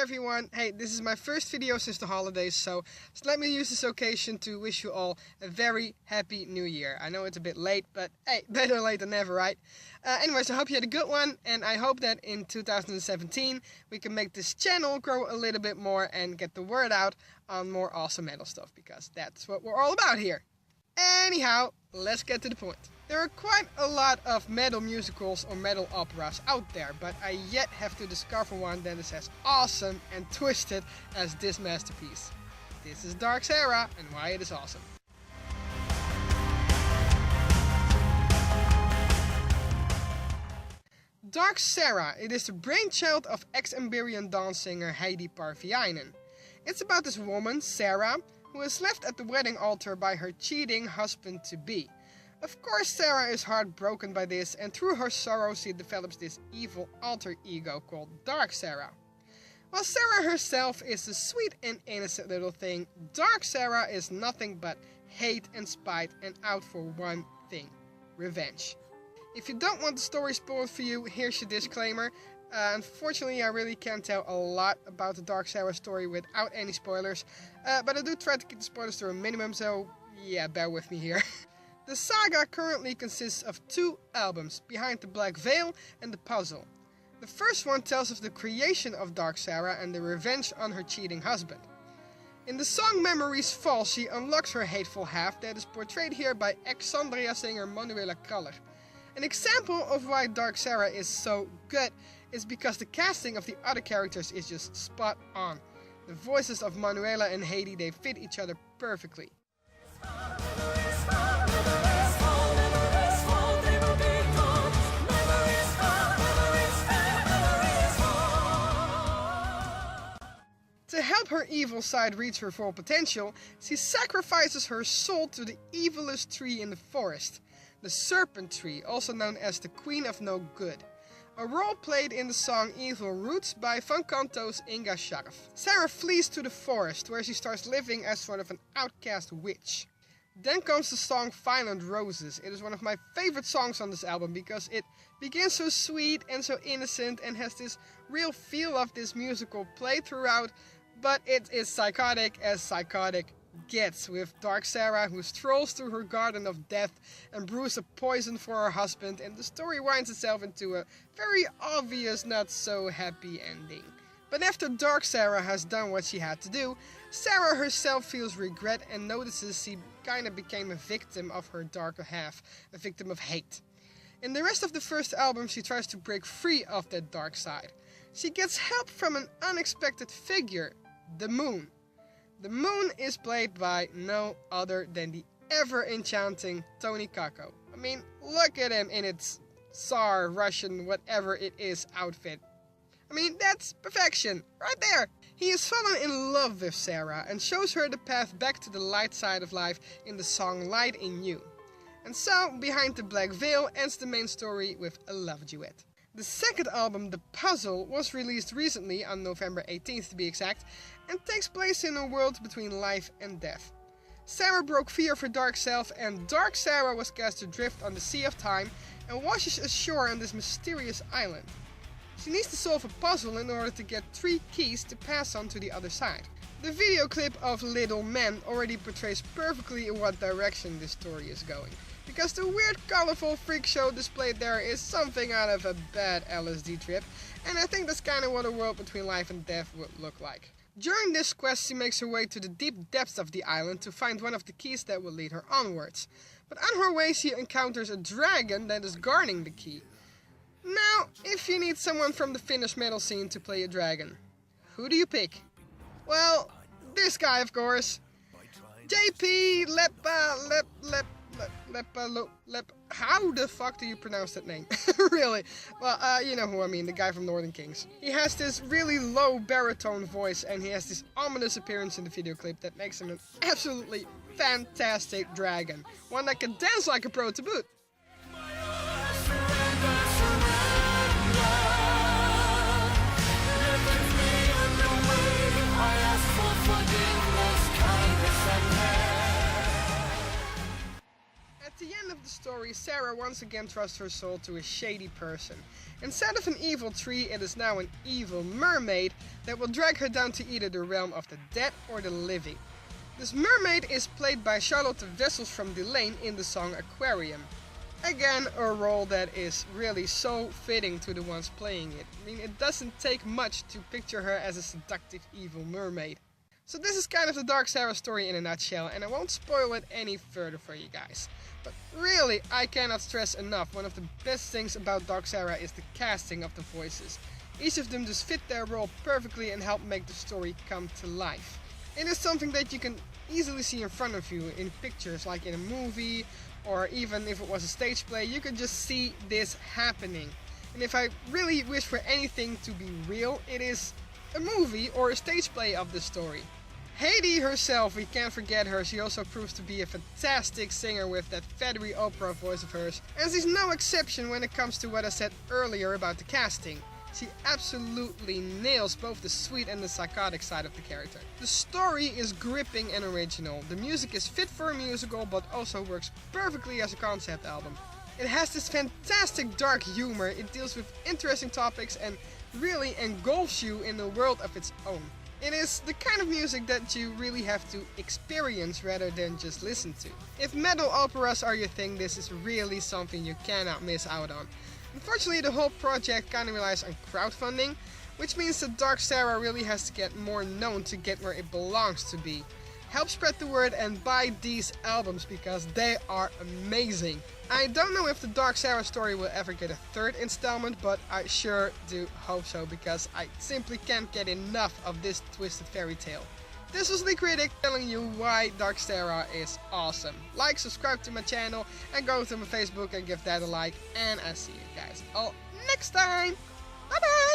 everyone, hey, this is my first video since the holidays, so let me use this occasion to wish you all a very happy new year. I know it's a bit late, but hey, better late than never, right? Anyways, I hope you had a good one, and I hope that in 2017 we can make this channel grow a little bit more and get the word out on more awesome metal stuff, because that's what we're all about here. Anyhow, let's get to the point. There are quite a lot of metal musicals or metal operas out there, but I yet have to discover one that is as awesome and twisted as this masterpiece. This is Dark Sarah and why it is awesome. Dark Sarah, it is the brainchild of ex-Emberian dance singer Heidi Parviainen. It's about this woman, Sarah, who is left at the wedding altar by her cheating husband-to-be. Of course, Sarah is heartbroken by this, and through her sorrow she develops this evil alter ego called Dark Sarah. While Sarah herself is a sweet and innocent little thing, Dark Sarah is nothing but hate and spite and out for one thing: revenge. If you don't want the story spoiled for you, here's your disclaimer. Unfortunately, I really can't tell a lot about the Dark Sarah story without any spoilers, but I do try to keep the spoilers to a minimum, so yeah, bear with me here. The saga currently consists of 2 albums, Behind the Black Veil and The Puzzle. The first one tells of the creation of Dark Sarah and the revenge on her cheating husband. In the song Memories Fall, she unlocks her hateful half that is portrayed here by ex-Sandria singer Manuela Kraller. An example of why Dark Sarah is so good is because the casting of the other characters is just spot on. The voices of Manuela and Heidi, they fit each other perfectly. To help her evil side reach her full potential, she sacrifices her soul to the evilest tree in the forest, the Serpent Tree, also known as the Queen of No Good. A role played in the song Evil Roots by Fancanto's Inga Sharaf. Sarah flees to the forest, where she starts living as sort of an outcast witch. Then comes the song Violent Roses. It is one of my favorite songs on this album because it begins so sweet and so innocent and has this real feel of this musical play throughout, but it is psychotic as psychotic gets, with Dark Sarah who strolls through her garden of death and brews a poison for her husband, and the story winds itself into a very obvious not so happy ending. But after Dark Sarah has done what she had to do, Sarah herself feels regret and notices she kinda became a victim of her darker half, a victim of hate. In the rest of the first album she tries to break free of that dark side. She gets help from an unexpected figure, the Moon. The Moon is played by no other than the ever-enchanting Tony Kakko. I mean, look at him in its Tsar, Russian, whatever it is outfit. I mean, that's perfection, right there! He has fallen in love with Sarah and shows her the path back to the light side of life in the song Light in You. And so, Behind the Black Veil ends the main story with a love duet. The second album, The Puzzle, was released recently, on November 18th to be exact, and takes place in a world between life and death. Sarah broke free of her dark self, and Dark Sarah was cast adrift on the Sea of Time and washes ashore on this mysterious island. She needs to solve a puzzle in order to get 3 keys to pass on to the other side. The video clip of Little Men already portrays perfectly in what direction this story is going, because the weird colorful freak show displayed there is something out of a bad LSD trip, and I think that's kinda what a world between life and death would look like. During this quest she makes her way to the deep depths of the island to find one of the keys that will lead her onwards. But on her way she encounters a dragon that is guarding the key. Now, if you need someone from the Finnish metal scene to play a dragon, who do you pick? Well, this guy of course. JP how the fuck do you pronounce that name? Really? Well, you know who I mean, the guy from Northern Kings. He has this really low baritone voice and he has this ominous appearance in the video clip that makes him an absolutely fantastic dragon. One that can dance like a pro to boot. At the end of the story, Sarah Sarah once again trusts her soul to a shady person. Instead of an evil tree, it is now an evil mermaid that will drag her down to either the realm of the dead or the living. This mermaid is played by Charlotte Wessels from Delane in the song Aquarium. Again, a role that is really so fitting to the ones playing it. I mean, it doesn't take much to picture her as a seductive evil mermaid. So this is kind of the Dark Sarah story in a nutshell, and I won't spoil it any further for you guys. But really, I cannot stress enough, one of the best things about Dark Sarah is the casting of the voices. Each of them just fit their role perfectly and help make the story come to life. It is something that you can easily see in front of you in pictures, like in a movie, or even if it was a stage play, you could just see this happening. And if I really wish for anything to be real, it is a movie or a stage play of this story. Haidee herself, we can't forget her, she also proves to be a fantastic singer with that feathery opera voice of hers, and she's no exception when it comes to what I said earlier about the casting. She absolutely nails both the sweet and the psychotic side of the character. The story is gripping and original, the music is fit for a musical but also works perfectly as a concept album. It has this fantastic dark humor, it deals with interesting topics and really engulfs you in a world of its own. It is the kind of music that you really have to experience rather than just listen to. If metal operas are your thing, this is really something you cannot miss out on. Unfortunately, the whole project kinda relies on crowdfunding, which means that Dark Sarah really has to get more known to get where it belongs to be. Help spread the word and buy these albums because they are amazing. I don't know if the Dark Sarah story will ever get a third installment, but I sure do hope so because I simply can't get enough of this twisted fairy tale. This was Lee Critic telling you why Dark Sarah is awesome. Like, subscribe to my channel, and go to my Facebook and give that a like. And I'll see you guys all next time. Bye bye!